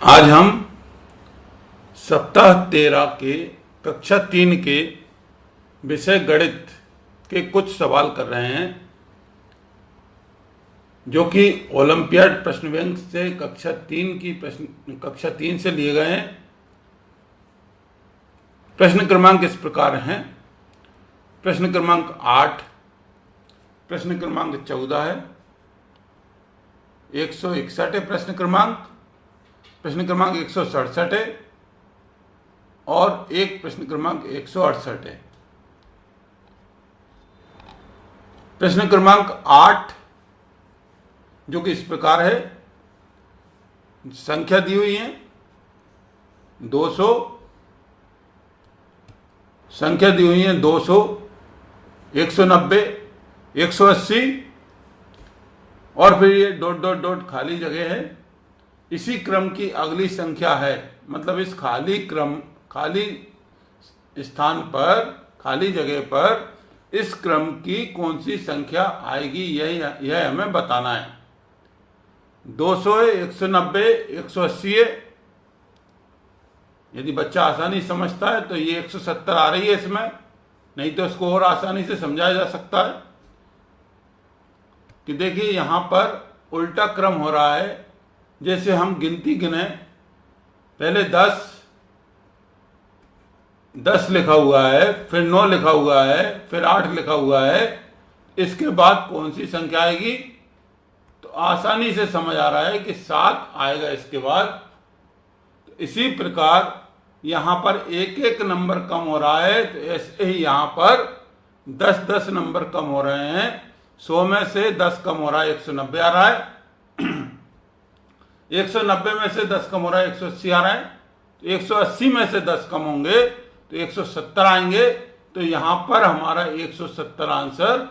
आज हम सप्ताह 13 के कक्षा 3 के विषय गणित के कुछ सवाल कर रहे हैं जो कि ओलंपियाड प्रश्न बैंक से कक्षा 3 से लिए गए हैं। प्रश्न क्रमांक इस प्रकार हैं। प्रश्न क्रमांक 8, प्रश्न क्रमांक 14 है, 161 है प्रश्न क्रमांक 167 है और एक प्रश्न क्रमांक 168 है। प्रश्न क्रमांक 8 जो कि इस प्रकार है, संख्या दी हुई है 200, संख्या दी हुई है 200, 190, 180 और फिर ये डॉट डॉट डॉट खाली जगह है। इसी क्रम की अगली संख्या है, मतलब इस खाली स्थान पर, खाली जगह पर इस क्रम की कौन सी संख्या आएगी, यह हमें बताना है। 200 है, 190, 180 है। यदि बच्चा आसानी समझता है तो ये 170 आ रही है इसमें, नहीं तो इसको और आसानी से समझाया जा सकता है कि देखिए यहां पर उल्टा क्रम हो रहा है। जैसे हम गिनती गिने, पहले 10 लिखा हुआ है, फिर 9 लिखा हुआ है, फिर 8 लिखा हुआ है, इसके बाद कौन सी संख्या आएगी, तो आसानी से समझ आ रहा है कि 7 आएगा इसके बाद। तो इसी प्रकार यहां पर एक एक नंबर कम हो रहा है, तो ऐसे ही यहां पर 10 नंबर कम हो रहे हैं। 100 में से 10 कम हो रहा है, 190 आ रहा है। 190 में से 10 कम हो रहा है, 180 आ रहा है। तो 180 में से 10 कम होंगे तो 170 आएंगे। तो यहां पर हमारा 170 आंसर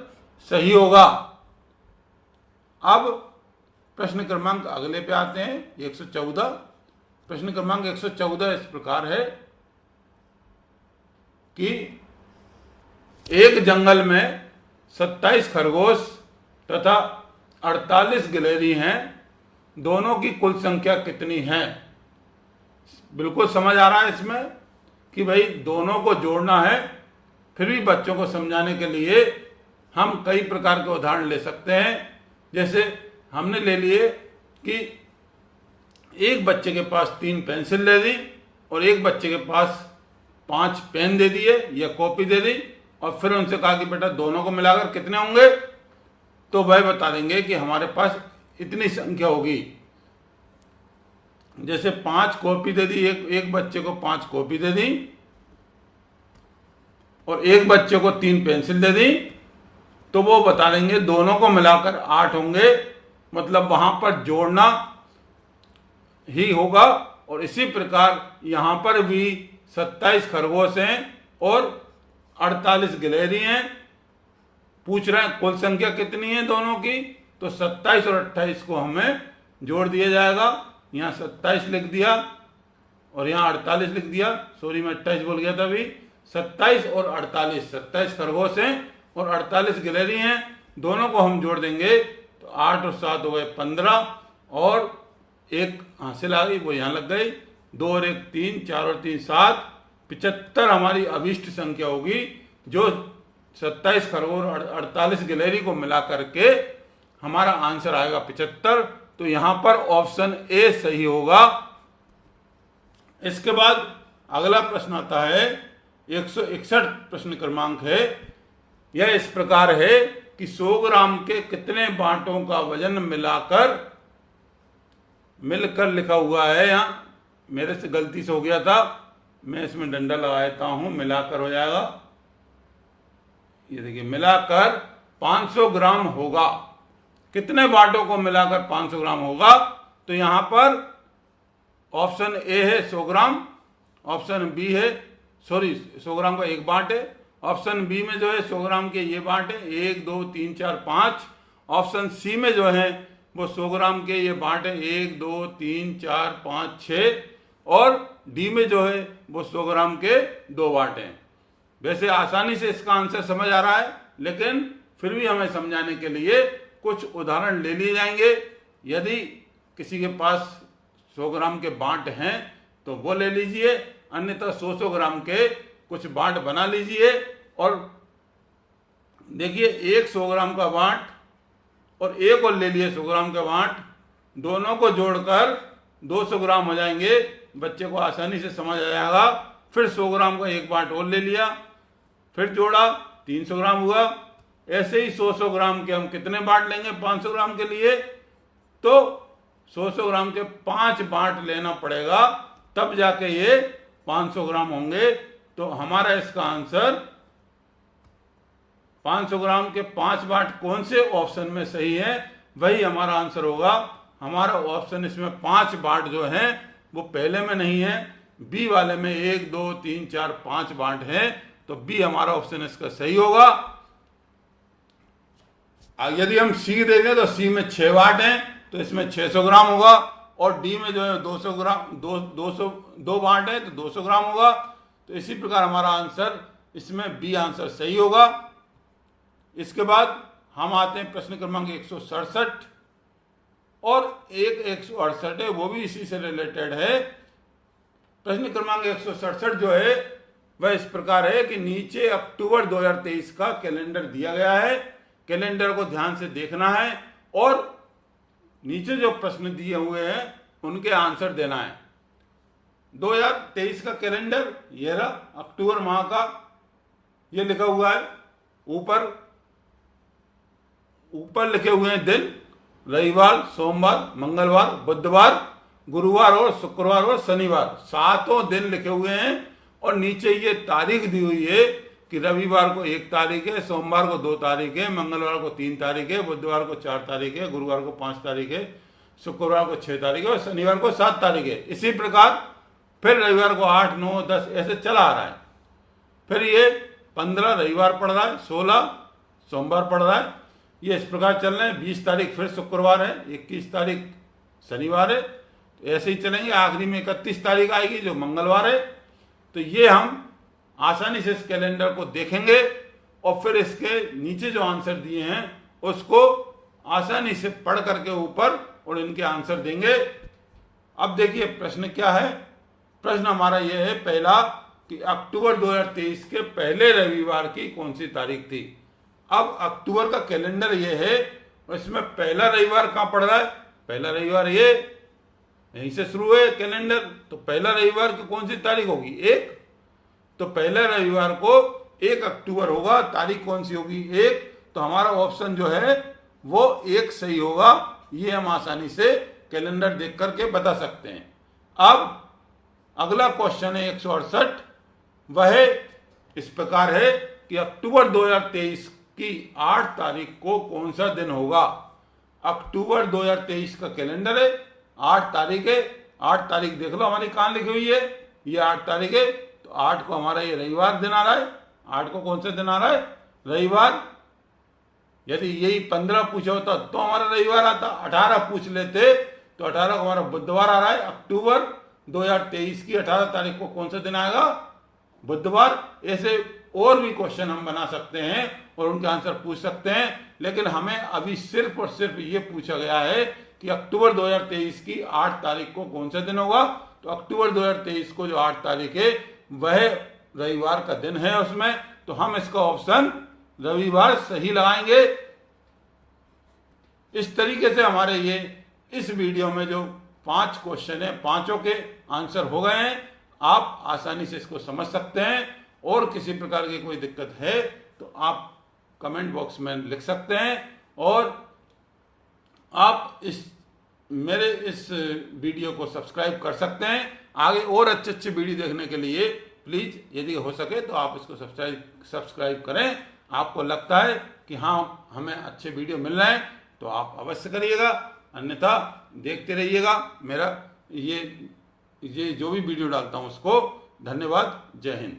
सही होगा। अब प्रश्न क्रमांक अगले पे आते हैं, 114। प्रश्न क्रमांक 114 इस प्रकार है कि एक जंगल में 27 खरगोश तथा 48 गिलहरी हैं, दोनों की कुल संख्या कितनी है। बिल्कुल समझ आ रहा है इसमें कि भाई दोनों को जोड़ना है। फिर भी बच्चों को समझाने के लिए हम कई प्रकार के उदाहरण ले सकते हैं। जैसे हमने ले लिए कि एक बच्चे के पास 3 पेंसिल दे दी और एक बच्चे के पास 5 पेन दे दिए या कॉपी दे दी, और फिर उनसे कहा कि बेटा दोनों को मिलाकर कितने होंगे, तो वह बता देंगे कि हमारे पास इतनी संख्या होगी। जैसे 5 कॉपी दे दी, एक बच्चे को 5 कॉपी दे दी और एक बच्चे को 3 पेंसिल दे दी, तो वो बता देंगे दोनों को मिलाकर 8 होंगे। मतलब वहां पर जोड़ना ही होगा। और इसी प्रकार यहां पर भी 27 खरगोश हैं और 48 गिलहरी हैं। पूछ रहे हैं कुल संख्या कितनी है दोनों की, तो 27 और 28 को हमें जोड़ दिया जाएगा। यहाँ 27 लिख दिया और यहाँ 48 लिख दिया। सॉरी, मैं 28 बोल गया था अभी। 27 और 48, 27 खरगोश हैं और 48 गिलहरी हैं, दोनों को हम जोड़ देंगे तो 8 और 7 हो गए 15, और एक हासिल आ गई, वो यहाँ लग गई। 2 और 1 3, 4 और 3 7, 75 हमारी अभिष्ट संख्या होगी, जो 27 खरगोश और 48 गिलहरी को मिला करके हमारा आंसर आएगा 75। तो यहां पर ऑप्शन ए सही होगा। इसके बाद अगला प्रश्न आता है, 161 प्रश्न क्रमांक है। यह इस प्रकार है कि 100 ग्राम के कितने बांटों का वजन मिलकर लिखा हुआ है। यहां मेरे से गलती से हो गया था, मैं इसमें डंडा लगा देता हूं, मिलाकर हो जाएगा। ये देखिए, मिलाकर 500 ग्राम होगा। कितने बांटों को मिलाकर 500 ग्राम होगा, तो यहां पर ऑप्शन ए है 100 ग्राम, ऑप्शन बी है 100 ग्राम का एक बांट है, ऑप्शन बी में जो है 100 ग्राम के ये बांट है 1 2 3 4 5, ऑप्शन सी में जो है वो 100 ग्राम के ये बांट है 1 2 3 4 5 6, और डी में जो है वो 100 ग्राम के 2 बांट हैं। वैसे आसानी से इसका आंसर समझ आ रहा है, लेकिन फिर भी हमें समझाने के लिए कुछ उदाहरण ले लिए जाएंगे। यदि किसी के पास 100 ग्राम के बांट हैं तो वो ले लीजिए, अन्यथा 100 ग्राम के कुछ बांट बना लीजिए। और देखिए, एक 100 ग्राम का बांट और एक और ले लिए 100 ग्राम का बांट, दोनों को जोड़कर 200 ग्राम हो जाएंगे। बच्चे को आसानी से समझ आ जाएगा। फिर 100 ग्राम का एक बांट और ले लिया, फिर जोड़ा, 300 ग्राम हुआ। ऐसे ही 100 ग्राम के हम कितने बांट लेंगे 500 ग्राम के लिए, तो 100 ग्राम के 5 बांट लेना पड़ेगा, तब जाके ये 500 ग्राम होंगे। तो हमारा इसका आंसर 500 ग्राम के 5 बांट कौन से ऑप्शन में सही है, वही हमारा आंसर होगा। हमारा ऑप्शन इसमें 5 बांट जो हैं वो पहले में नहीं है, बी वाले में 1 2 3 4 5 बांट हैं, तो बी हमारा ऑप्शन इसका सही होगा। यदि हम सी देखें तो सी में 6 बांट हैं, तो इसमें 600 ग्राम होगा। और डी में जो है 200 ग्राम 2 बांट है तो 200 ग्राम होगा। तो इसी प्रकार हमारा आंसर इसमें बी आंसर सही होगा। इसके बाद हम आते हैं प्रश्न क्रमांक 167, और एक 168 है, वो भी इसी से रिलेटेड है। प्रश्न क्रमांक 167 जो है वह इस प्रकार है कि नीचे अक्टूबर 2023 का कैलेंडर दिया गया है। कैलेंडर को ध्यान से देखना है और नीचे जो प्रश्न दिए हुए हैं उनके आंसर देना है। 2023 का कैलेंडर ये रहा, अक्टूबर माह का ये लिखा हुआ है। ऊपर लिखे हुए हैं दिन, रविवार, सोमवार, मंगलवार, बुधवार, गुरुवार और शुक्रवार और शनिवार, 7 दिन लिखे हुए हैं। और नीचे ये तारीख दी हुई है कि रविवार को 1 तारीख है, सोमवार को 2 तारीख है, मंगलवार को 3 तारीख है, बुधवार को 4 तारीख है, गुरुवार को 5 तारीख है, शुक्रवार को 6 तारीख है और शनिवार को 7 तारीख है। इसी प्रकार फिर रविवार को 8 9 10 ऐसे चला आ रहा है। फिर ये 15 रविवार पड़ रहा है, 16 सोमवार पड़ रहा है, ये इस प्रकार चल रहे हैं। 20 तारीख फिर शुक्रवार है, 21 तारीख शनिवार है, तो ऐसे ही चलेंगे। आखिरी में 31 तारीख आएगी जो मंगलवार है। तो ये हम आसानी से इस कैलेंडर को देखेंगे और फिर इसके नीचे जो आंसर दिए हैं उसको आसानी से पढ़ करके ऊपर और इनके आंसर देंगे। अब देखिए प्रश्न क्या है। प्रश्न हमारा यह है पहला कि अक्टूबर 2023 के पहले रविवार की कौन सी तारीख थी। अब अक्टूबर का कैलेंडर ये है और इसमें पहला रविवार कहाँ पड़ रहा है, पहला रविवार ये यहीं से शुरू है कैलेंडर। तो पहला रविवार की कौन सी तारीख होगी, 1। तो पहले रविवार को 1 अक्टूबर होगा, तारीख कौन सी होगी, 1। तो हमारा ऑप्शन जो है वो 1 सही होगा। ये हम आसानी से कैलेंडर देख करके बता सकते हैं। अब अगला क्वेश्चन है 168, वह इस प्रकार है कि अक्टूबर 2023 की 8 तारीख को कौन सा दिन होगा। अक्टूबर 2023 का कैलेंडर है, 8 तारीख है। 8 तारीख देख लो हमारी कहाँ लिखी हुई है, ये 8 तारीख है। तो 8 को हमारा ये रविवार दिन आ रहा है। 8 को कौन सा दिन आ रहा है, रविवार। यदि यही 15 पूछा होता तो हमारा रविवार आता, 18 पूछ लेते तो 18 को हमारा बुधवार आ रहा है। अक्टूबर 2023 की 18 तारीख को कौन सा दिन आएगा, बुधवार। ऐसे और भी क्वेश्चन हम बना सकते हैं और उनके आंसर पूछ सकते हैं, लेकिन हमें अभी सिर्फ और सिर्फ ये पूछा गया है कि अक्टूबर 2023 की 8 तारीख को कौन सा दिन होगा। तो अक्टूबर 2023 को जो 8 तारीख है वह रविवार का दिन है उसमें, तो हम इसका ऑप्शन रविवार सही लगाएंगे। इस तरीके से हमारे ये इस वीडियो में जो 5 क्वेश्चन है, 5 के आंसर हो गए हैं। आप आसानी से इसको समझ सकते हैं और किसी प्रकार की कोई दिक्कत है तो आप कमेंट बॉक्स में लिख सकते हैं। और आप मेरे इस वीडियो को सब्सक्राइब कर सकते हैं। आगे और अच्छे अच्छे वीडियो देखने के लिए प्लीज़ यदि हो सके तो आप इसको सब्सक्राइब करें। आपको लगता है कि हाँ हमें अच्छे वीडियो मिल रहे हैं तो आप अवश्य करिएगा, अन्यथा देखते रहिएगा मेरा ये जो भी वीडियो डालता हूँ उसको। धन्यवाद, जय हिंद।